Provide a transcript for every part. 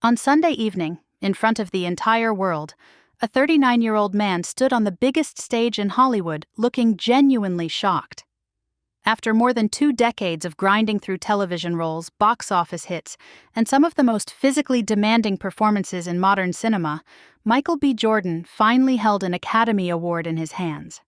On Sunday evening, in front of the entire world, a 39-year-old man stood on the biggest stage in Hollywood looking genuinely shocked. After more than 2 decades of grinding through television roles, box office hits, and some of the most physically demanding performances in modern cinema, Michael B. Jordan finally held an Academy Award in his hands.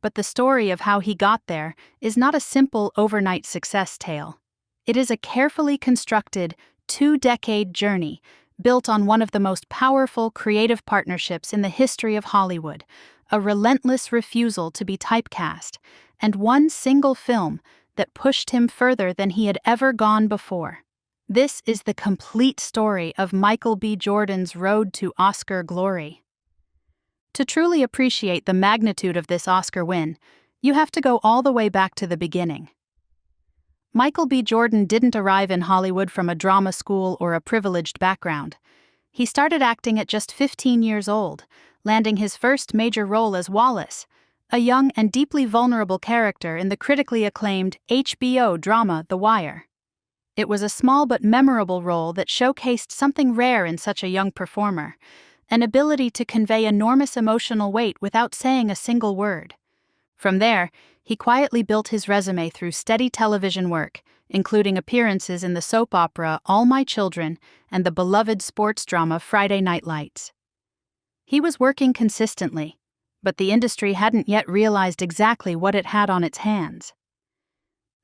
But the story of how he got there is not a simple overnight success tale. It is a carefully constructed, 2-decade journey built on one of the most powerful creative partnerships in the history of Hollywood, a relentless refusal to be typecast, and one single film that pushed him further than he had ever gone before. This is the complete story of Michael B. Jordan's road to Oscar glory. To truly appreciate the magnitude of this Oscar win, you have to go all the way back to the beginning. Michael B. Jordan didn't arrive in Hollywood from a drama school or a privileged background. He started acting at just 15 years old, landing his first major role as Wallace, a young and deeply vulnerable character in the critically acclaimed HBO drama The Wire. It was a small but memorable role that showcased something rare in such a young performer, an ability to convey enormous emotional weight without saying a single word. From there, he quietly built his resume through steady television work, including appearances in the soap opera All My Children and the beloved sports drama Friday Night Lights. He was working consistently, but the industry hadn't yet realized exactly what it had on its hands.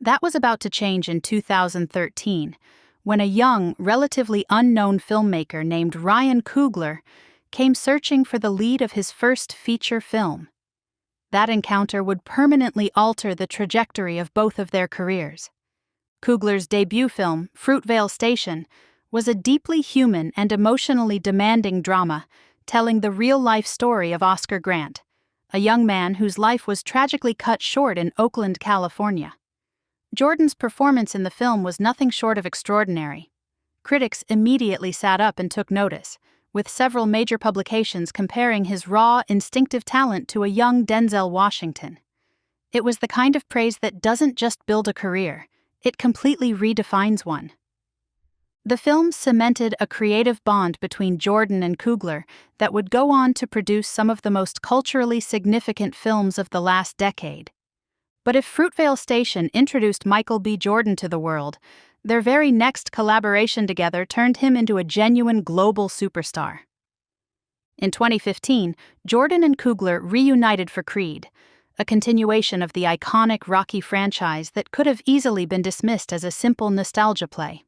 That was about to change in 2013, when a young, relatively unknown filmmaker named Ryan Coogler came searching for the lead of his first feature film. That encounter would permanently alter the trajectory of both of their careers. Coogler's debut film, Fruitvale Station, was a deeply human and emotionally demanding drama telling the real-life story of Oscar Grant, a young man whose life was tragically cut short in Oakland, California. Jordan's performance in the film was nothing short of extraordinary. Critics immediately sat up and took notice, with several major publications comparing his raw, instinctive talent to a young Denzel Washington. It was the kind of praise that doesn't just build a career, it completely redefines one. The film cemented a creative bond between Jordan and Coogler that would go on to produce some of the most culturally significant films of the last decade. But if Fruitvale Station introduced Michael B. Jordan to the world, their very next collaboration together turned him into a genuine global superstar. In 2015, Jordan and Coogler reunited for Creed, a continuation of the iconic Rocky franchise that could have easily been dismissed as a simple nostalgia play.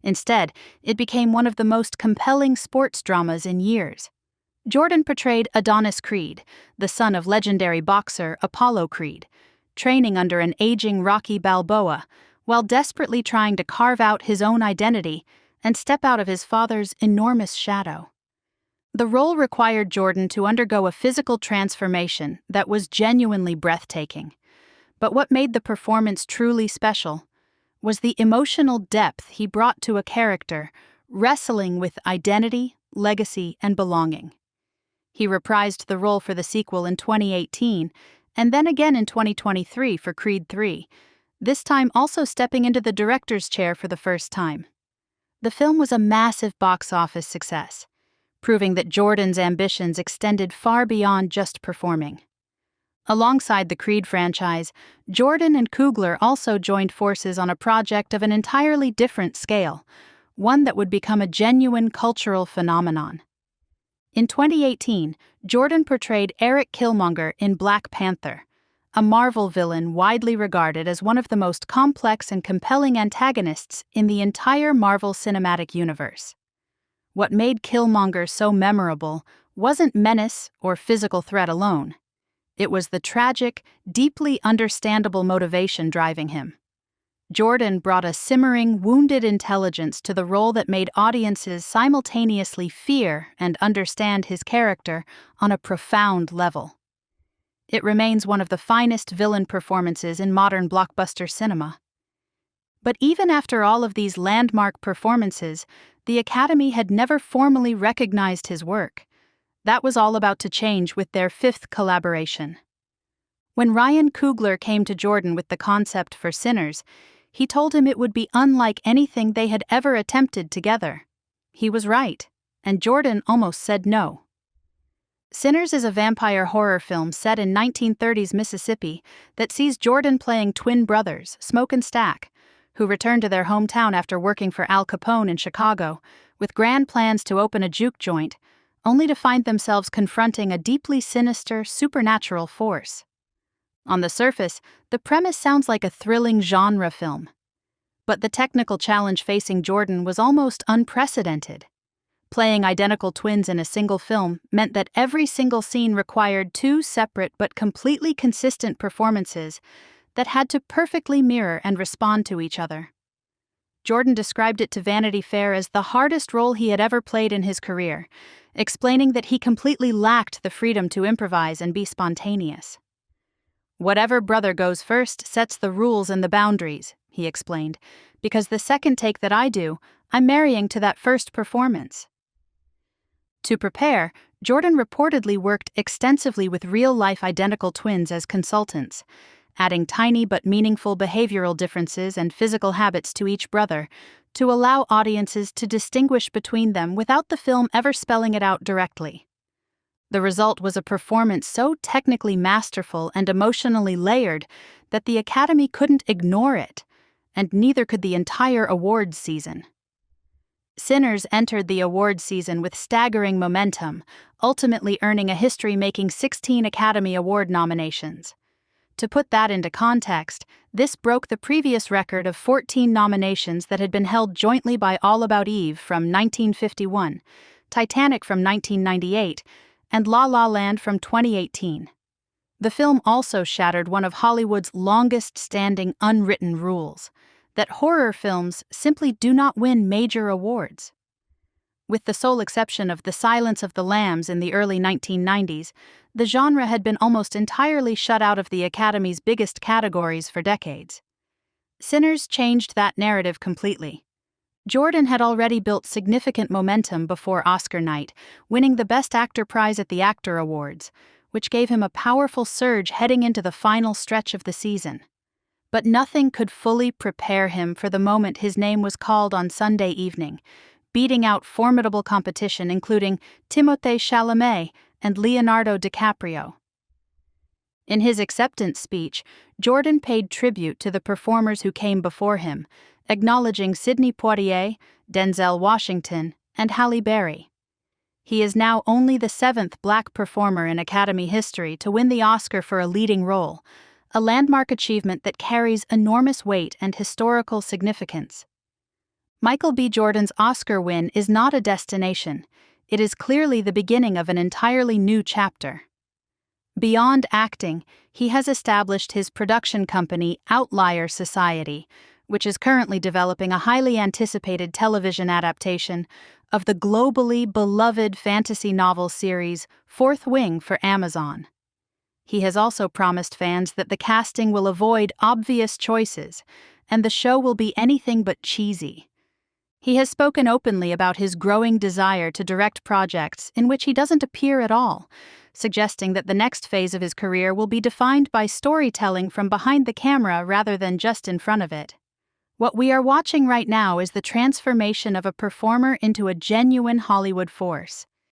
Instead, it became one of the most compelling sports dramas in years. Jordan portrayed Adonis Creed, the son of legendary boxer Apollo Creed, training under an aging Rocky Balboa, while desperately trying to carve out his own identity and step out of his father's enormous shadow. The role required Jordan to undergo a physical transformation that was genuinely breathtaking. But what made the performance truly special was the emotional depth he brought to a character wrestling with identity, legacy, and belonging. He reprised the role for the sequel in 2018, and then again in 2023 for Creed III, this time also stepping into the director's chair for the first time. The film was a massive box office success, proving that Jordan's ambitions extended far beyond just performing. Alongside the Creed franchise, Jordan and Coogler also joined forces on a project of an entirely different scale, one that would become a genuine cultural phenomenon. In 2018, Jordan portrayed Eric Killmonger in Black Panther, a Marvel villain widely regarded as one of the most complex and compelling antagonists in the entire Marvel Cinematic Universe. What made Killmonger so memorable wasn't menace or physical threat alone. It was the tragic, deeply understandable motivation driving him. Jordan brought a simmering, wounded intelligence to the role that made audiences simultaneously fear and understand his character on a profound level. It remains one of the finest villain performances in modern blockbuster cinema. But even after all of these landmark performances, the Academy had never formally recognized his work. That was all about to change with their 5th collaboration. When Ryan Coogler came to Jordan with the concept for Sinners, he told him it would be unlike anything they had ever attempted together. He was right, and Jordan almost said no. Sinners is a vampire horror film set in 1930s Mississippi that sees Jordan playing twin brothers, Smoke and Stack, who return to their hometown after working for Al Capone in Chicago, with grand plans to open a juke joint, only to find themselves confronting a deeply sinister, supernatural force. On the surface, the premise sounds like a thrilling genre film. But the technical challenge facing Jordan was almost unprecedented. Playing identical twins in a single film meant that every single scene required two separate but completely consistent performances that had to perfectly mirror and respond to each other. Jordan described it to Vanity Fair as the hardest role he had ever played in his career, explaining that he completely lacked the freedom to improvise and be spontaneous. "Whatever brother goes first sets the rules and the boundaries," he explained, "because the second take that I do, I'm marrying to that first performance." To prepare, Jordan reportedly worked extensively with real-life identical twins as consultants, adding tiny but meaningful behavioral differences and physical habits to each brother to allow audiences to distinguish between them without the film ever spelling it out directly. The result was a performance so technically masterful and emotionally layered that the Academy couldn't ignore it, and neither could the entire awards season. Sinners entered the awards season with staggering momentum, ultimately earning a history-making 16 Academy Award nominations. To put that into context, this broke the previous record of 14 nominations that had been held jointly by All About Eve from 1951, Titanic from 1998, and La La Land from 2018. The film also shattered one of Hollywood's longest-standing unwritten rules, that horror films simply do not win major awards. With the sole exception of The Silence of the Lambs in the early 1990s, the genre had been almost entirely shut out of the Academy's biggest categories for decades. Sinners changed that narrative completely. Jordan had already built significant momentum before Oscar night, winning the Best Actor prize at the Actor Awards, which gave him a powerful surge heading into the final stretch of the season. But nothing could fully prepare him for the moment his name was called on Sunday evening, beating out formidable competition including Timothée Chalamet and Leonardo DiCaprio. In his acceptance speech, Jordan paid tribute to the performers who came before him, acknowledging Sidney Poitier, Denzel Washington, and Halle Berry. He is now only the 7th Black performer in Academy history to win the Oscar for a leading role, a landmark achievement that carries enormous weight and historical significance. Michael B. Jordan's Oscar win is not a destination. It is clearly the beginning of an entirely new chapter. Beyond acting, he has established his production company Outlier Society, which is currently developing a highly anticipated television adaptation of the globally beloved fantasy novel series Fourth Wing for Amazon. He has also promised fans that the casting will avoid obvious choices, and the show will be anything but cheesy. He has spoken openly about his growing desire to direct projects in which he doesn't appear at all, suggesting that the next phase of his career will be defined by storytelling from behind the camera rather than just in front of it. What we are watching right now is the transformation of a performer into a genuine Hollywood force.